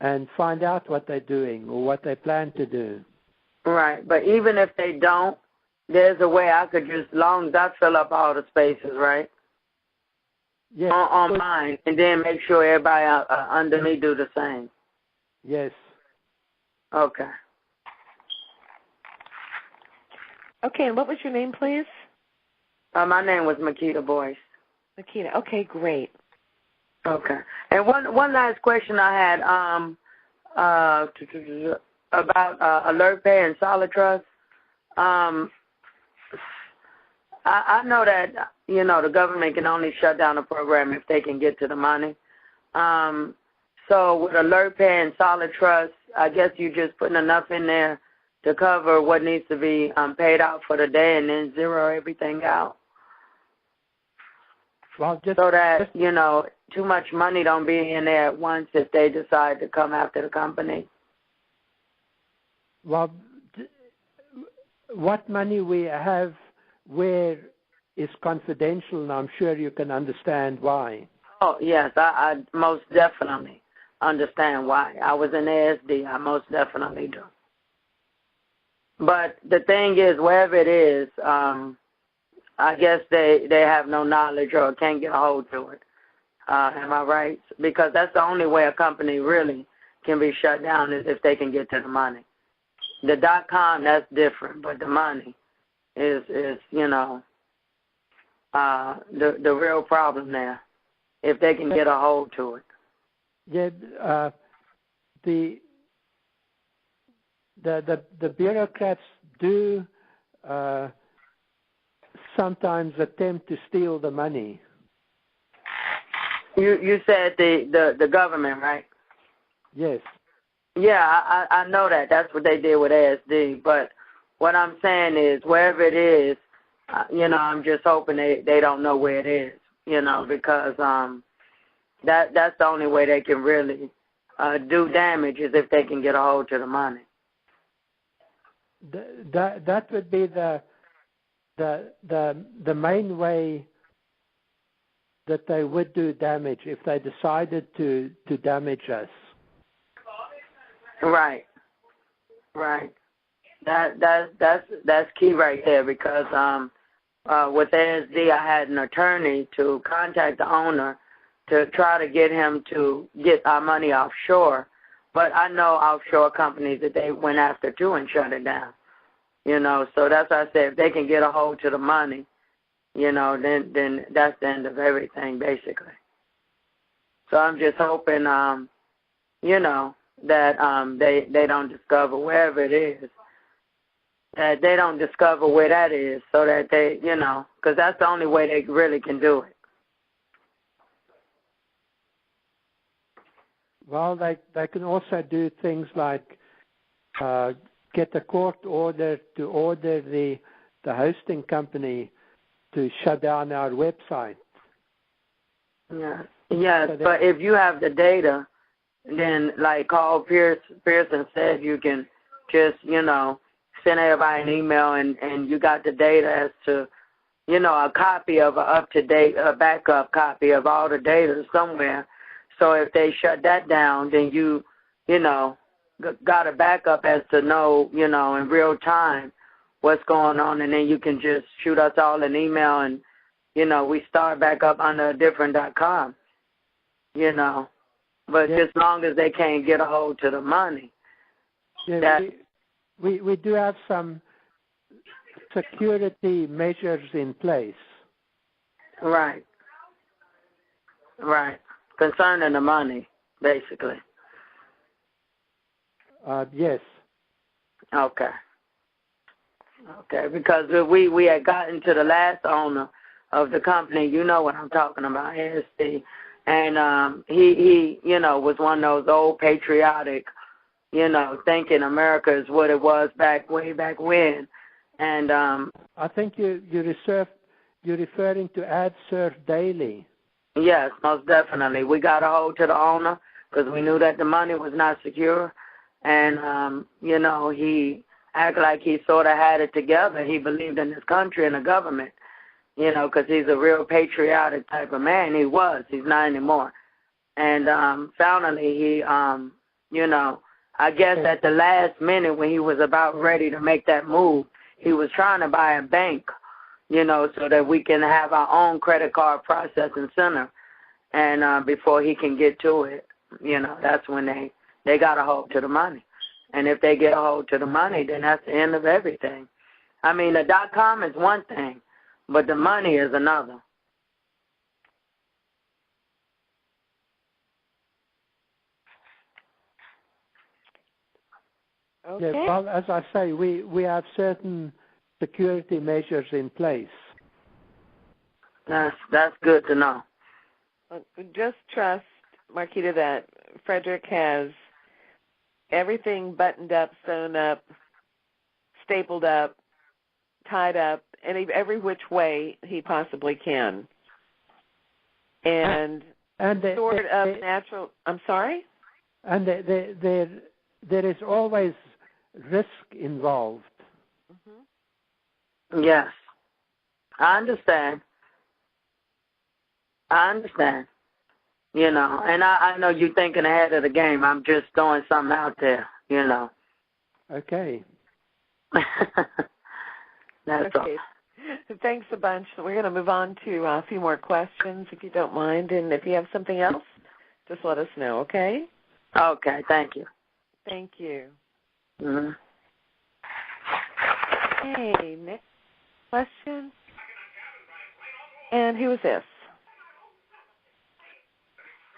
and find out what they're doing or what they plan to do. Right, but even if they don't, there's a way I could just, as long as I fill up all the spaces, right? Yes. On mine, and then make sure everybody under me do the same. Yes. Okay. Okay, and what was your name, please? My name was Makita Boyce. Makita. Okay, great. Okay. And one last question I had about Alert Pay and Solid Trust. I know that, the government can only shut down a program if they can get to the money. So with Alert Pay and Solid Trust, I guess you're just putting enough in there to cover what needs to be paid out for the day and then zero everything out. Well, so that, too much money don't be in there at once if they decide to come after the company. Well, what money we have where is confidential, and I'm sure you can understand why. Oh, yes, I most definitely understand why. I was in ASD. I most definitely do. But the thing is, wherever it is, I guess they have no knowledge or can't get a hold to it. Am I right? Because that's the only way a company really can be shut down is if they can get to the money. The .com, that's different, but the money is the real problem there, if they can get a hold to it. Yeah, the bureaucrats do sometimes attempt to steal the money. You said the government, right? Yes. Yeah, I know that. That's what they did with ASD. But what I'm saying is, wherever it is, I'm just hoping they don't know where it is, because that's the only way they can really do damage is if they can get a hold to the money. That would be the main way that they would do damage if they decided to damage us. Right. That's key right there because with ASD I had an attorney to contact the owner to try to get him to get our money offshore. But I know offshore companies that they went after too and shut it down. So that's why I said if they can get a hold to the money, then that's the end of everything basically. So I'm just hoping, that they don't discover wherever it is. That they don't discover where that is, so that they, because that's the only way they really can do it. Well, they can also do things like get a court order to order the hosting company to shut down our website. Yeah. Yes, so but if you have the data, then like Carl Pearson said, you can just, send everybody an email and you got the data as to, a copy of an up-to-date, a backup copy of all the data somewhere. So if they shut that down, then you got a backup as to know, in real time what's going on, and then you can just shoot us all an email and, we start back up under a different .com, But as long as they can't get a hold to the money. Yeah, we do have some security measures in place. Right. Right. Concerning the money, basically. Yes. Okay. Okay, because we had gotten to the last owner of the company, you know what I'm talking about, ASD, and he was one of those old patriotic, thinking America is what it was way back when, and I think you're referring to AdSurf Daily. Yes, most definitely. We got a hold to the owner because we knew that the money was not secure, and he acted like he sort of had it together. He believed in his country and the government, because he's a real patriotic type of man. He was. He's not anymore. And finally, he, I guess at the last minute when he was about ready to make that move, he was trying to buy a bank, so that we can have our own credit card processing center. And before he can get to it, that's when they got a hold to the money. And if they get a hold to the money, then that's the end of everything. I mean, the .com is one thing, but the money is another. Okay. Yeah, well, as I say, we have certain security measures in place. That's good to know. Just trust, Marquita, that Frederick has everything buttoned up, sewn up, stapled up, tied up, and every which way he possibly can. And sort of natural. I'm sorry? And there is always risk involved. Mm-hmm. Yes. I understand. And I know you're thinking ahead of the game. I'm just throwing something out there, Okay. That's okay. All. Thanks a bunch. We're going to move on to a few more questions, if you don't mind. And if you have something else, just let us know, okay? Okay, thank you. Thank you. Mm-hmm. Okay, next question. And who is this?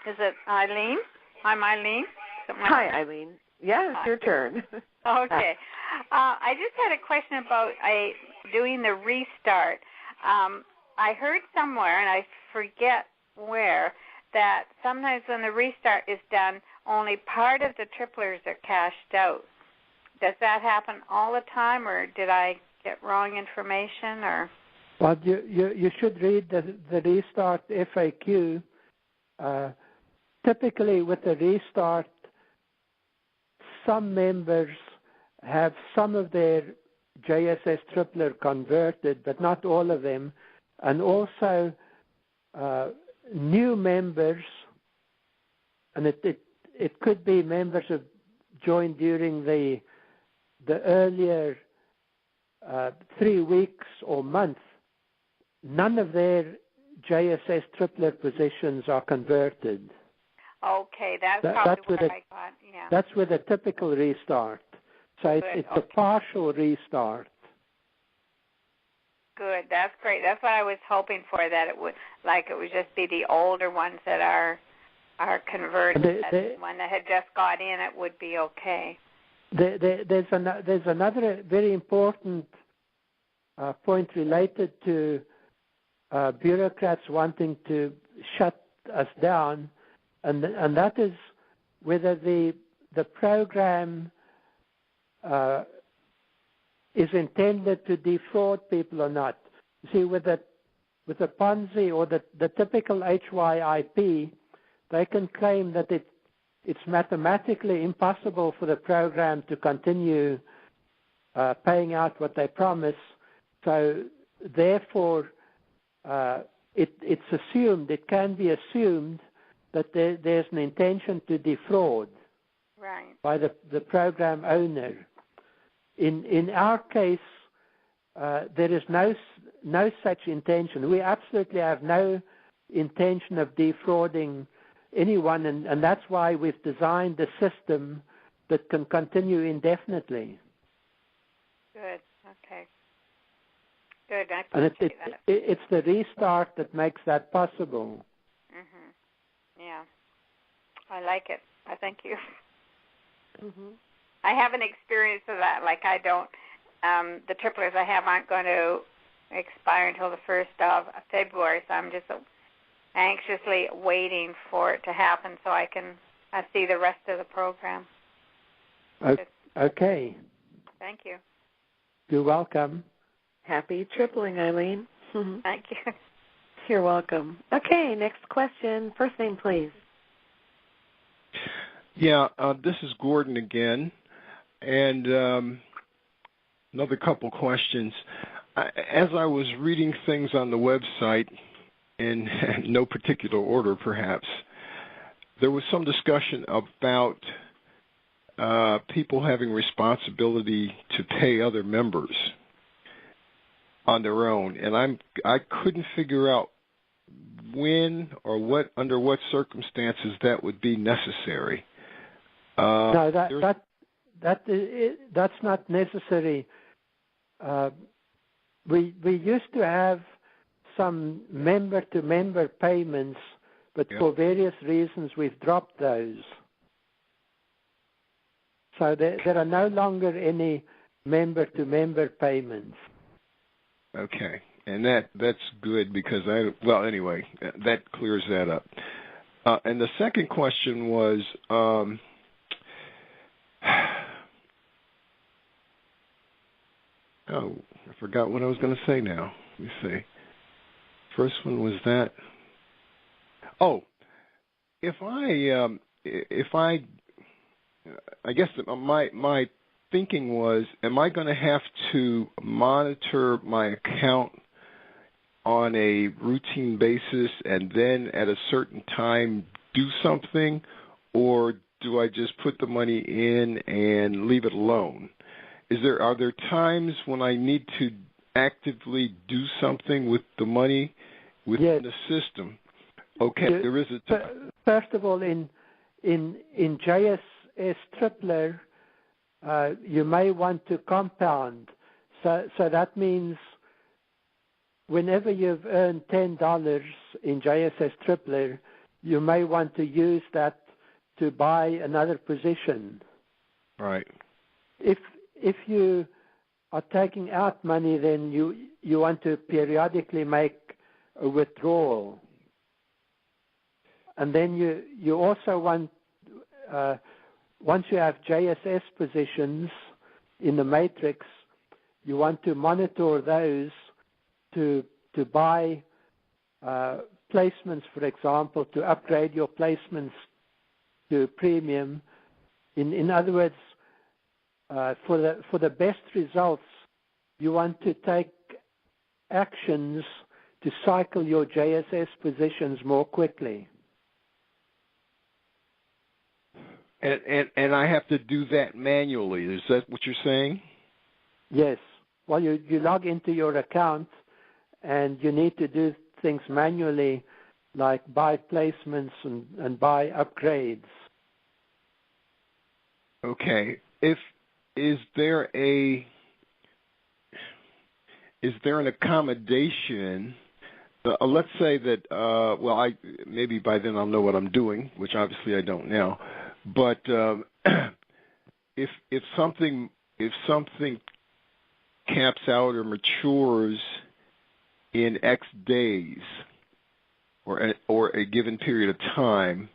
Is it Eileen? I'm Eileen. Hi, Eileen. Yeah, it's your turn. Okay. I just had a question about doing the restart. I heard somewhere, and I forget where, that sometimes when the restart is done, only part of the triplers are cashed out. Does that happen all the time, or did I get wrong information? Or well, you should read the restart FAQ. Typically, with the restart, some members have some of their JSS tripler converted, but not all of them, and also new members, and it could be members who joined during the earlier 3 weeks or month. None of their JSS tripler positions are converted. Okay, that's probably what I got. Yeah. That's with a typical restart. So it's a partial restart. Good, that's great. That's what I was hoping for, that it would just be the older ones that are are converted. One that had just got in, it would be okay. There's another very important point related to bureaucrats wanting to shut us down, and that is whether the program is intended to defraud people or not. You see, with the Ponzi or the typical HYIP, they can claim that it's mathematically impossible for the program to continue paying out what they promise. So therefore, it's assumed, it can be assumed that there's an intention to defraud by the program owner. In our case, there is no such intention. We absolutely have no intention of defrauding anyone, and that's why we've designed a system that can continue indefinitely. Good. Okay. Good. I and appreciate that. It's the restart that makes that possible. Mm-hmm. Yeah. I like it. I thank you. Mm-hmm. I haven't experienced that. Like I don't. The triplers I have aren't going to expire until the 1st of February, so I'm just anxiously waiting for it to happen so I can see the rest of the program. Okay. Thank you. You're welcome. Happy tripling, Eileen. Thank you. You're welcome. Okay, next question. First name, please. Yeah, this is Gordon again, and another couple questions. As I was reading things on the website, in no particular order perhaps, there was some discussion about people having responsibility to pay other members on their own, and I couldn't figure out when or under what circumstances that would be necessary. No, that's not necessary. We used to have some member-to-member payments, but for various reasons we've dropped those. So there are no longer any member-to-member payments. Okay, and that's good because anyway, that clears that up. And the second question was, I forgot what I was going to say now. Let me see. First one was that. Oh, I guess my thinking was, am I going to have to monitor my account on a routine basis and then at a certain time do something, or do I just put the money in and leave it alone? Are there times when I need to actively do something with the money within the system? Okay, there is a first of all, in JSS Tripler, you may want to compound. So that means whenever you've earned $10 in JSS Tripler, you may want to use that to buy another position. Right. If you are taking out money, then you want to periodically make a withdrawal. And then you also want, once you have JSS positions in the matrix, you want to monitor those to buy placements, for example, to upgrade your placements to premium. In other words, for the best results, you want to take actions to cycle your JSS positions more quickly. And I have to do that manually. Is that what you're saying? Yes. Well, you log into your account, and you need to do things manually, like buy placements and buy upgrades. Okay. Is there an accommodation let's say that, maybe by then I'll know what I'm doing, which obviously I don't now. But if something caps out or matures in X days or a given period of time,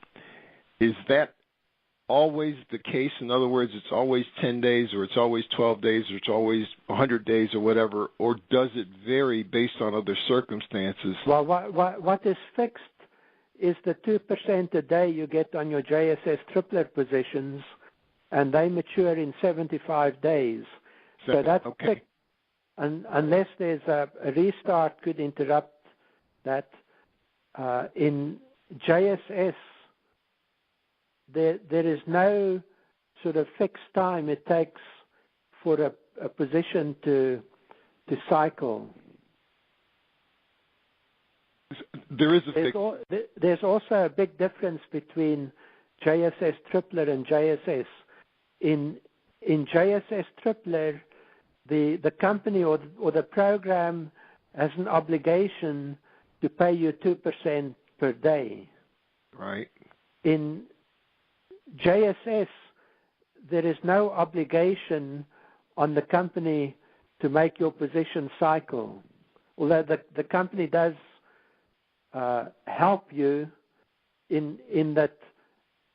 is that always the case? In other words, it's always 10 days or it's always 12 days or it's always 100 days or whatever, or does it vary based on other circumstances? Well, what is fixed is the 2% a day you get on your JSS triplet positions, and they mature in 75 days. So that's fixed. Unless there's a restart could interrupt that. In JSS, there is no sort of fixed time it takes for a position to cycle. There is a fixed. There's also a big difference between JSS triplet and JSS. In JSS triplet, the company or the program has an obligation to pay you 2% per day. Right. In JSS, there is no obligation on the company to make your position cycle. Although the company does help you in that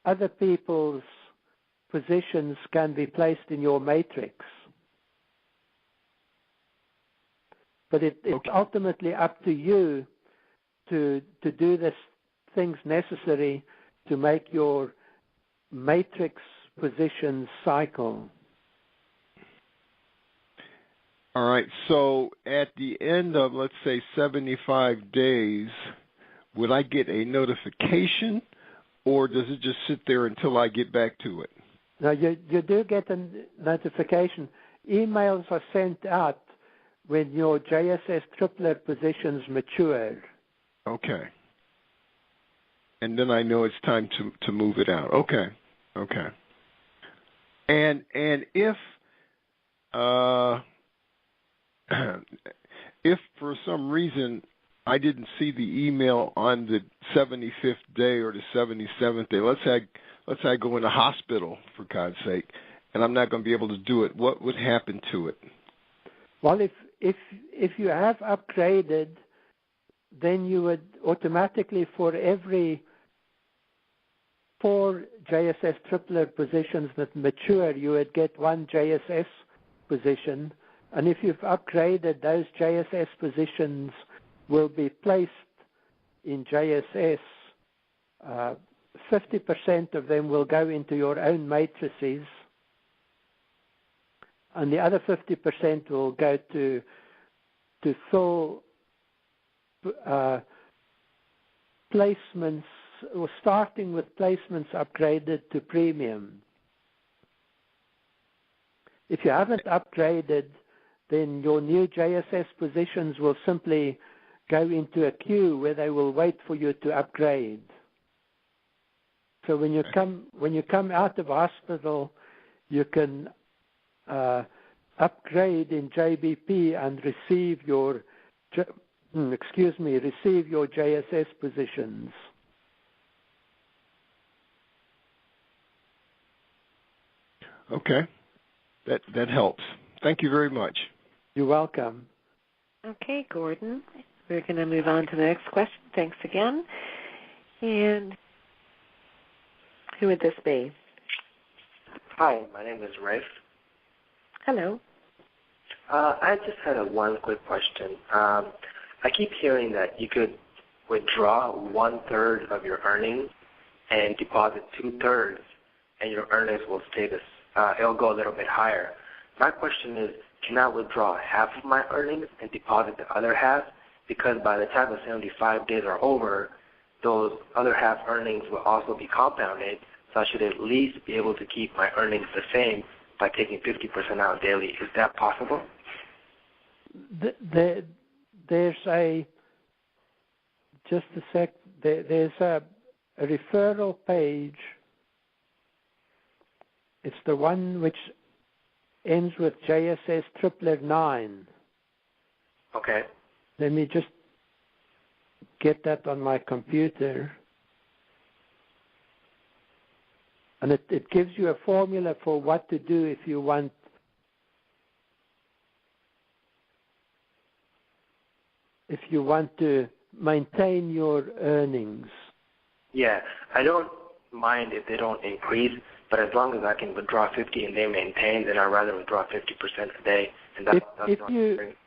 other people's positions can be placed in your matrix. But it's ultimately up to you to do the things necessary to make your matrix positions cycle. All right. So at the end of, let's say, 75 days, would I get a notification, or does it just sit there until I get back to it? No, you do get a notification. Emails are sent out when your JSS triplet positions mature. Okay. And then I know it's time to move it out. Okay. And if for some reason I didn't see the email on the 75th day or the 77th day, let's say I go in the hospital, for God's sake, and I'm not going to be able to do it, what would happen to it? Well, if you have upgraded, then you would automatically, for every 4 JSS triplet positions that mature, you would get 1 JSS position. And if you've upgraded, those JSS positions will be placed in JSS. 50% of them will go into your own matrices, and the other 50% will go to fill placements, or starting with placements upgraded to premium. If you haven't upgraded, then your new JSS positions will simply go into a queue where they will wait for you to upgrade. So when you come out of hospital, you can upgrade in JBP and receive your JSS positions. Okay, that helps. Thank you very much. You're welcome. Okay, Gordon, we're going to move on to the next question. Thanks again. And who would this be? Hi, my name is Rafe. Hello. I just had one quick question. I keep hearing that you could withdraw 1/3 of your earnings and deposit 2/3, and your earnings will stay this. It'll go a little bit higher. My question is, can I withdraw half of my earnings and deposit the other half? Because by the time the 75 days are over, those other half earnings will also be compounded, so I should at least be able to keep my earnings the same by taking 50% out daily. Is that possible? There's a referral page. It's the one which ends with JSS 999. Okay. Let me just get that on my computer. And it gives you a formula for what to do if you want to maintain your earnings. Yeah, I don't mind if they don't increase, but as long as I can withdraw 50 and they maintain, then I'd rather withdraw 50% a day. And that's not great.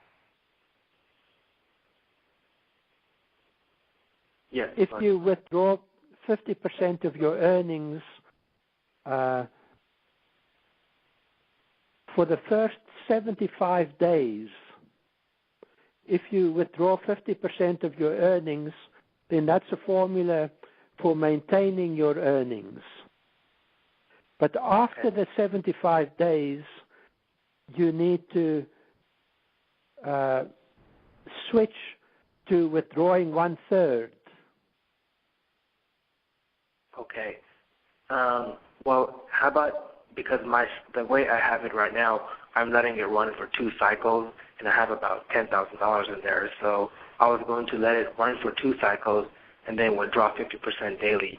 Yes. If you withdraw 50% of your earnings for the first 75 days, if you withdraw 50% of your earnings, then that's a formula for maintaining your earnings. But after the 75 days, you need to switch to withdrawing 1/3. Okay. Well, how about, because the way I have it right now, I'm letting it run for 2 cycles, and I have about $10,000 in there. So I was going to let it run for 2 cycles and then withdraw 50% daily.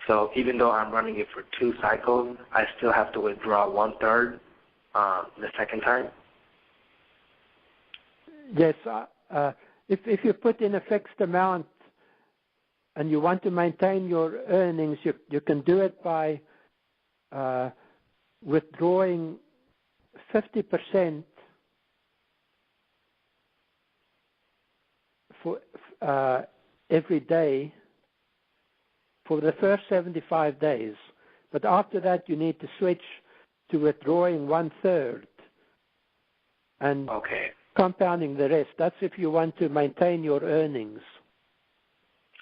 So even though I'm running it for 2 cycles, I still have to withdraw 1/3 the second time? Yes. If you put in a fixed amount and you want to maintain your earnings, you can do it by withdrawing 50% for every day for the first 75 days. But after that, you need to switch to withdrawing 1/3 and compounding the rest. That's if you want to maintain your earnings.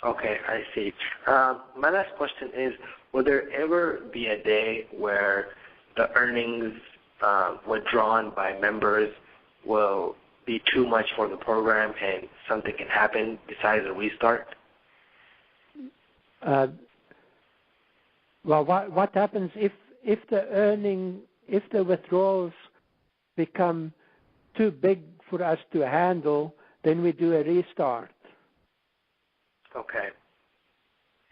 Okay, I see. My last question is, will there ever be a day where the earnings withdrawn by members will be too much for the program and something can happen besides a restart? Well, what happens if the withdrawals become too big for us to handle, then we do a restart. Okay.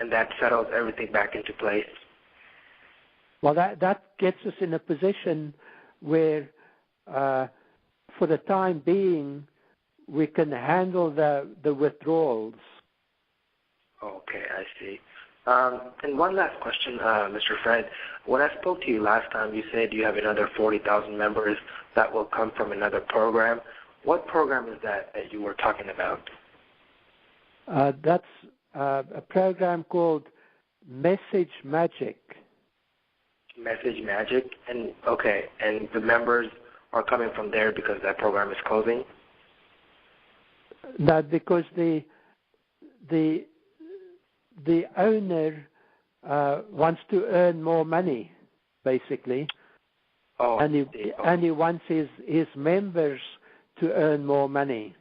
And that settles everything back into place? Well, that gets us in a position where, for the time being, we can handle the withdrawals. Okay, I see. And one last question, Mr. Fred. When I spoke to you last time, you said you have another 40,000 members that will come from another program. What program is that you were talking about? That's a program called Message Magic. Message Magic? And okay, and the members are coming from there because that program is closing? That because the owner wants to earn more money, basically, and he wants his members to earn more money.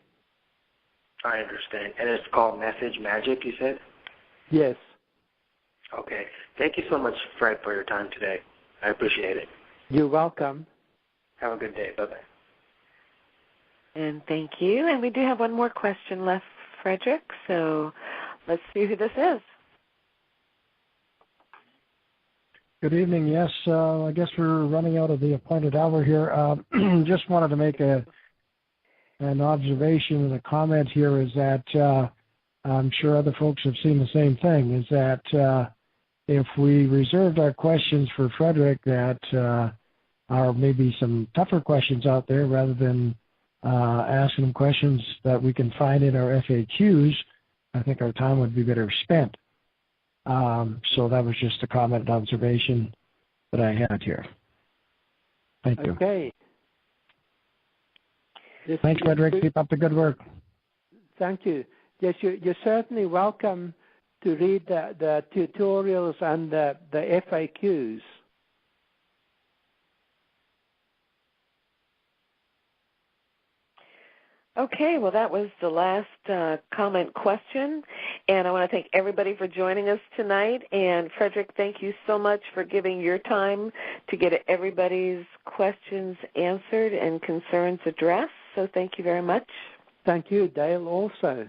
I understand. And it's called Message Magic, you said? Yes. Okay. Thank you so much, Fred, for your time today. I appreciate it. You're welcome. Have a good day. Bye-bye. And thank you. And we do have one more question left, Frederick, so let's see who this is. Good evening. Yes, I guess we're running out of the appointed hour here. Just wanted to make an observation and a comment here is that I'm sure other folks have seen the same thing, is that if we reserved our questions for Frederick that are maybe some tougher questions out there rather than asking him questions that we can find in our FAQs, I think our time would be better spent. So that was just a comment and observation that I had here. Thank you. Okay. Thanks, Frederick. Keep up the good work. Thank you. Yes, you're certainly welcome to read the tutorials and the FAQs. Okay, well, that was the last comment question, and I want to thank everybody for joining us tonight. And Frederick, thank you so much for giving your time to get everybody's questions answered and concerns addressed. So thank you very much. Thank you, Dale, also.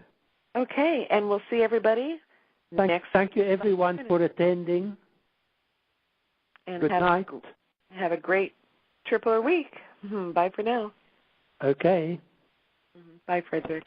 Okay, and we'll see everybody next. Thank you, everyone, for attending. And Good night. Have a great trip or week. Bye for now. Okay. Bye, Frederick.